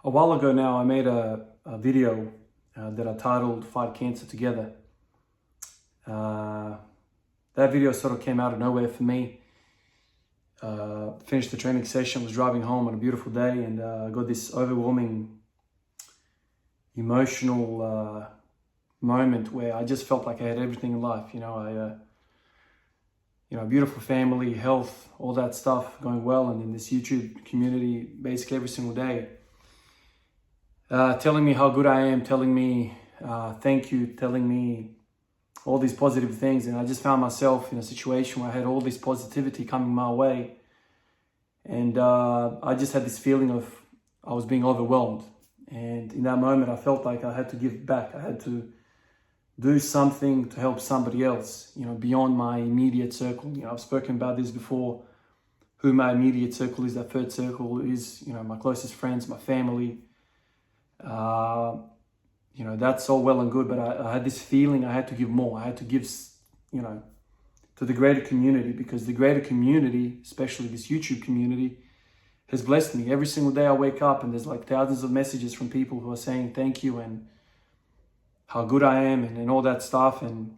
A while ago now, I made a video that I titled Fight Cancer Together. That video sort of came out of nowhere for me. Finished the training session, was driving home on a beautiful day, and I got this overwhelming emotional moment where I just felt like I had everything in life. Beautiful family, health, all that stuff going well, and in this YouTube community basically every single day. Telling me how good I am, telling me thank you, telling me all these positive things. And I just found myself in a situation where I had all this positivity coming my way. And I just had this feeling of I was being overwhelmed. And in that moment, I felt like I had to give back. I had to do something to help somebody else, beyond my immediate circle. I've spoken about this before, who my immediate circle is. That third circle is, my closest friends, my family. That's all well and good, but I had this feeling I had to give more. I had to give, to the greater community, because the greater community, especially this YouTube community, has blessed me. Every single day I wake up and there's like thousands of messages from people who are saying thank you and how good I am and all that stuff. And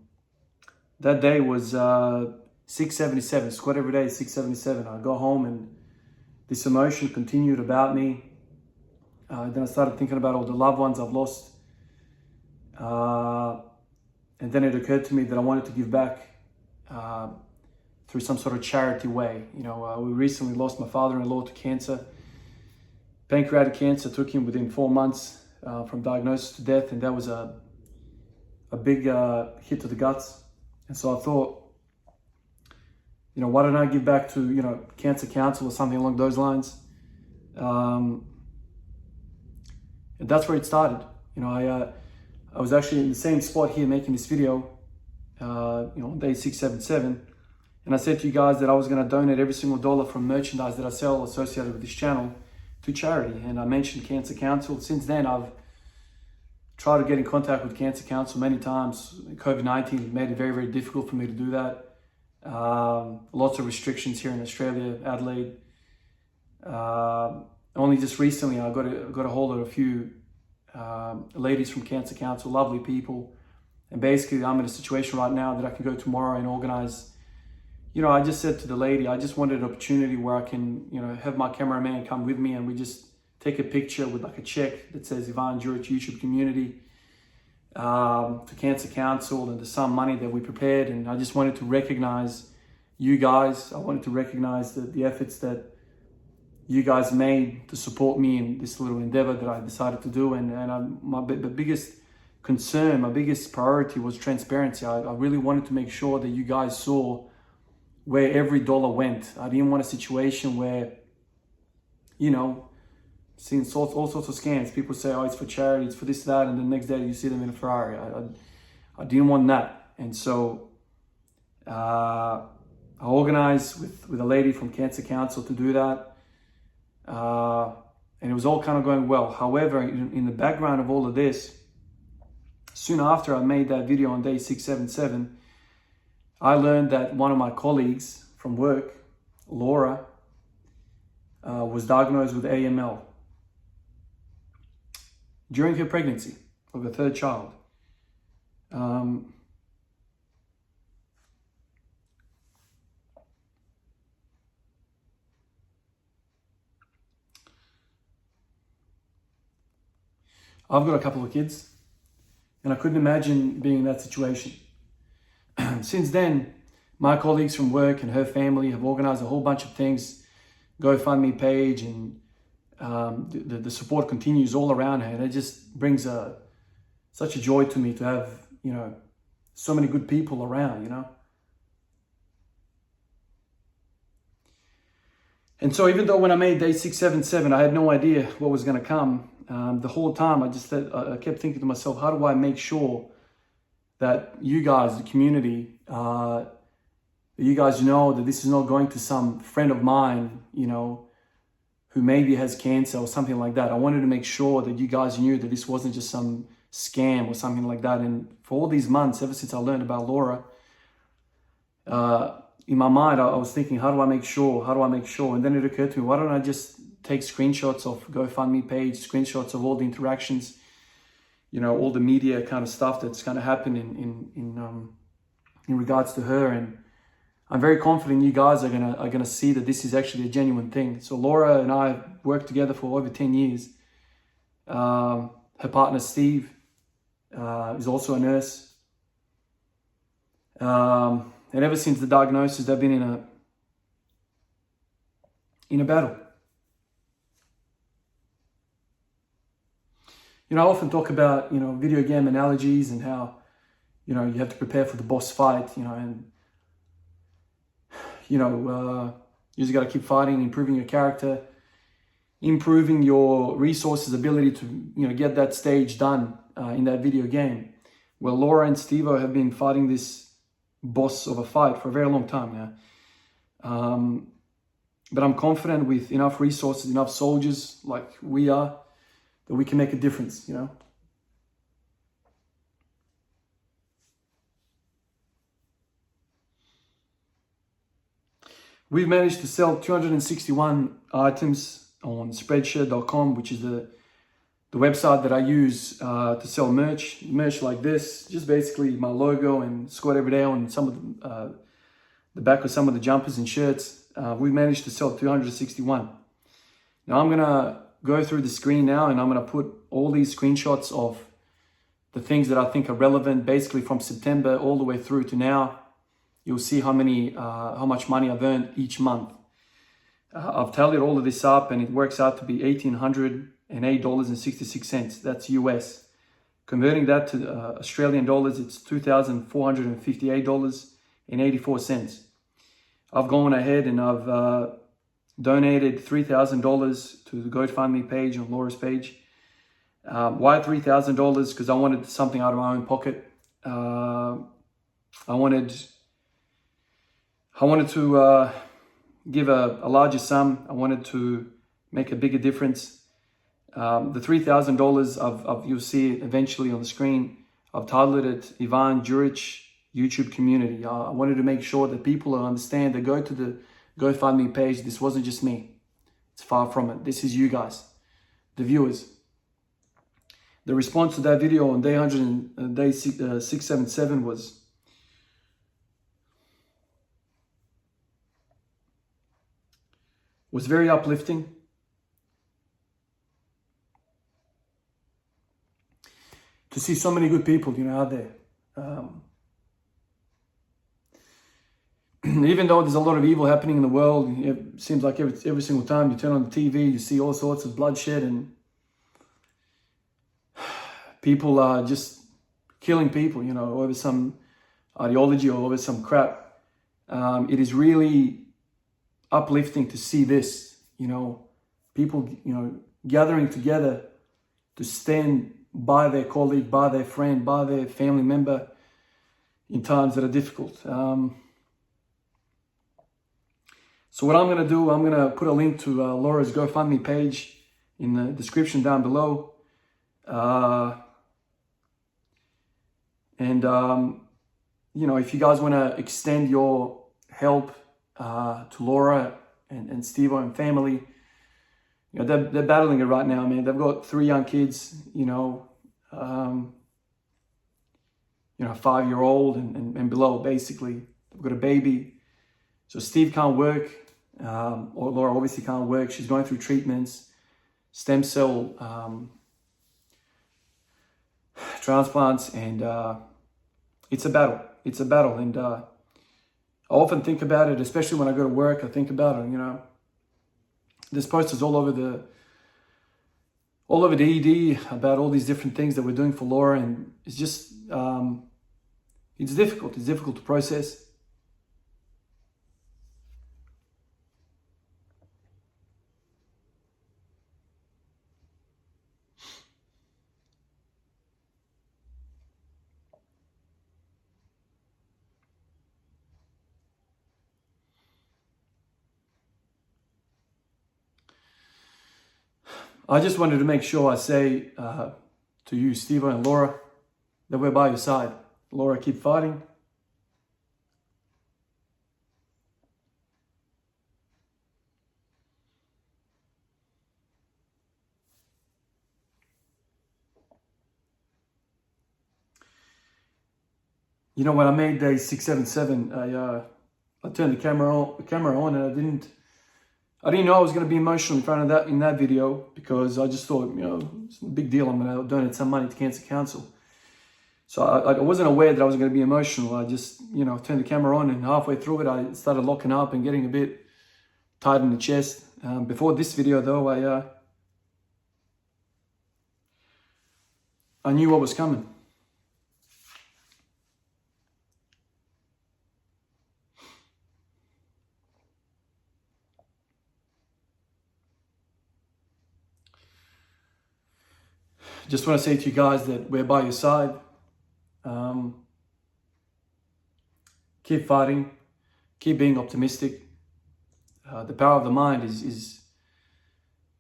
that day was 677, squat every day, 677. I go home and this emotion continued about me. Then I started thinking about all the loved ones I've lost. And then it occurred to me that I wanted to give back through some sort of charity way. We recently lost my father-in-law to cancer. Pancreatic cancer took him within 4 months from diagnosis to death, and that was a big hit to the guts. And so I thought, why don't I give back to, Cancer Council or something along those lines? And that's where it started. I was actually in the same spot here making this video, on day 677. And I said to you guys that I was going to donate every single dollar from merchandise that I sell associated with this channel to charity. And I mentioned Cancer Council. Since then, I've tried to get in contact with Cancer Council many times. COVID-19 made it very, very difficult for me to do that. Lots of restrictions here in Australia, Adelaide. Only just recently, I got a hold of a few ladies from Cancer Council, lovely people. And basically, I'm in a situation right now that I can go tomorrow and organize. I just said to the lady, I just wanted an opportunity where I can, have my cameraman come with me and we just take a picture with like a check that says Ivan Djuric YouTube community to Cancer Council, and there's some money that we prepared. And I just wanted to recognize you guys. I wanted to recognize the efforts that you guys made to support me in this little endeavor that I decided to do. And my biggest concern, my biggest priority was transparency. I really wanted to make sure that you guys saw where every dollar went. I didn't want a situation where, seeing all sorts of scams. People say, oh, it's for charity, it's for this, that, and the next day you see them in a Ferrari. I didn't want that. And so I organized with a lady from Cancer Council to do that. And it was all kind of going well. However, in the background of all of this, soon after I made that video on day 677, I learned that one of my colleagues from work, Laura, was diagnosed with AML during her pregnancy of her third child. I've got a couple of kids, and I couldn't imagine being in that situation. Since then, my colleagues from work and her family have organized a whole bunch of things, GoFundMe page, and the support continues all around her. And it just brings such a joy to me to have, so many good people around, And so even though when I made day 677, I had no idea what was going to come, the whole time I kept thinking to myself, how do I make sure that you guys, the community, you guys know that this is not going to some friend of mine, who maybe has cancer or something like that. I wanted to make sure that you guys knew that this wasn't just some scam or something like that. And for all these months, ever since I learned about Laura, in my mind, I was thinking, how do I make sure? And then it occurred to me, why don't I just take screenshots of GoFundMe page, screenshots of all the interactions, you know, all the media kind of stuff that's kind of happened in regards to her. And I'm very confident you guys are gonna see that this is actually a genuine thing. So Laura and I have worked together for over 10 years. Her partner Steve is also a nurse. And ever since the diagnosis, they've been in a battle. You know, I often talk about, you know, video game analogies and how, you know, you have to prepare for the boss fight, you know, and, you know, you just got to keep fighting, improving your character, improving your resources, ability to, you know, get that stage done in that video game. Well, Laura and Stevo have been fighting this boss of a fight for a very long time now. But I'm confident with enough resources, enough soldiers like we are, that we can make a difference, you know. We've managed to sell 261 items on Spreadshirt.com, which is the website that I use to sell merch like this. Just basically my logo and Squat Every Day on some of the back of some of the jumpers and shirts. We've managed to sell 261. Now I'm gonna go through the screen now, and I'm gonna put all these screenshots of the things that I think are relevant, basically from September all the way through to now. You'll see how much money I've earned each month. I've tallied all of this up, and it works out to be $1,808.66. That's US. Converting that to Australian dollars, it's $2,458.84. I've gone ahead and I've donated $3,000 to the GoFundMe page on Laura's page. Why $3,000? Because I wanted something out of my own pocket. I wanted to give a larger sum. I wanted to make a bigger difference. The $3,000 you'll see it eventually on the screen. I've titled it Ivan Juric YouTube Community. I wanted to make sure that people understand that go to the GoFundMe page. This wasn't just me. It's far from it. This is you guys, the viewers. The response to that video on day 677 was very uplifting. To see so many good people, you know, out there. Even though there's a lot of evil happening in the world, it seems like every single time you turn on the TV, you see all sorts of bloodshed and people are just killing people, you know, over some ideology or over some crap. It is really uplifting to see this, you know, people, you know, gathering together to stand by their colleague, by their friend, by their family member in times that are difficult. So what I'm going to do, I'm going to put a link to Laura's GoFundMe page in the description down below. You know, if you guys want to extend your help to Laura and Stevo and family, you know, they're battling it right now, man. They've got 3 young kids, you know, 5-year-old and below, basically. They've got a baby. So Steve can't work, or Laura obviously can't work. She's going through treatments, stem cell transplants, and it's a battle. It's a battle, and I often think about it, especially when I go to work. I think about it, you know. There's posters all over the ED about all these different things that we're doing for Laura, and it's just it's difficult. It's difficult to process. I just wanted to make sure I say to you, Stevo and Laura, that we're by your side. Laura, keep fighting. You know, when I made day 677, I turned the camera on, and I didn't know I was going to be emotional in front of that in that video, because I just thought, you know, it's a big deal. I'm going to donate some money to Cancer Council. So I wasn't aware that I was going to be emotional. I just, you know, turned the camera on, and halfway through it, I started locking up and getting a bit tight in the chest. Before this video, though, I knew what was coming. Just want to say to you guys that we're by your side. Keep fighting. Keep being optimistic. The power of the mind is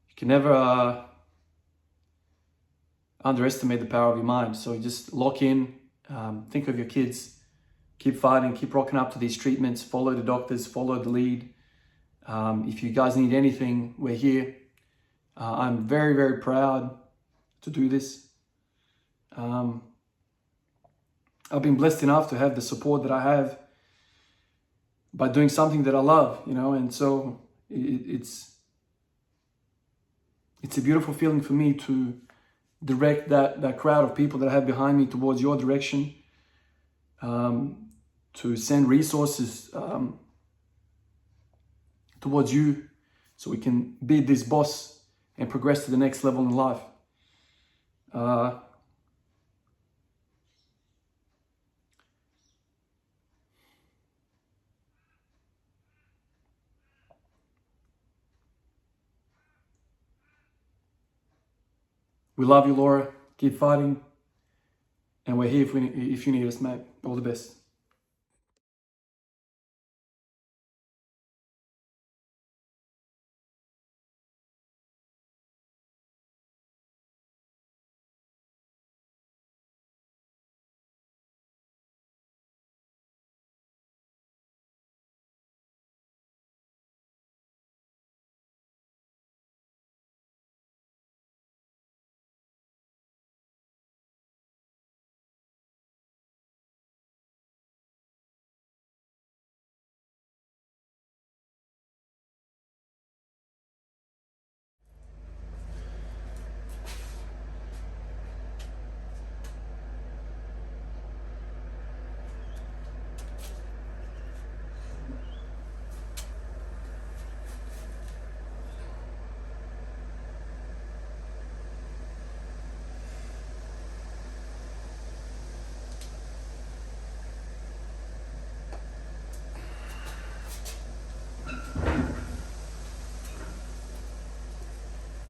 you can never underestimate the power of your mind. So just lock in. Think of your kids. Keep fighting. Keep rocking up to these treatments. Follow the doctors. Follow the lead. If you guys need anything, we're here. I'm very, very proud to do this. I've been blessed enough to have the support that I have by doing something that I love, you know, and so it's a beautiful feeling for me to direct that crowd of people that I have behind me towards your direction, to send resources towards you, so we can be this boss and progress to the next level in life. We love you, Laura. Keep fighting. And we're here if you need us, mate. All the best.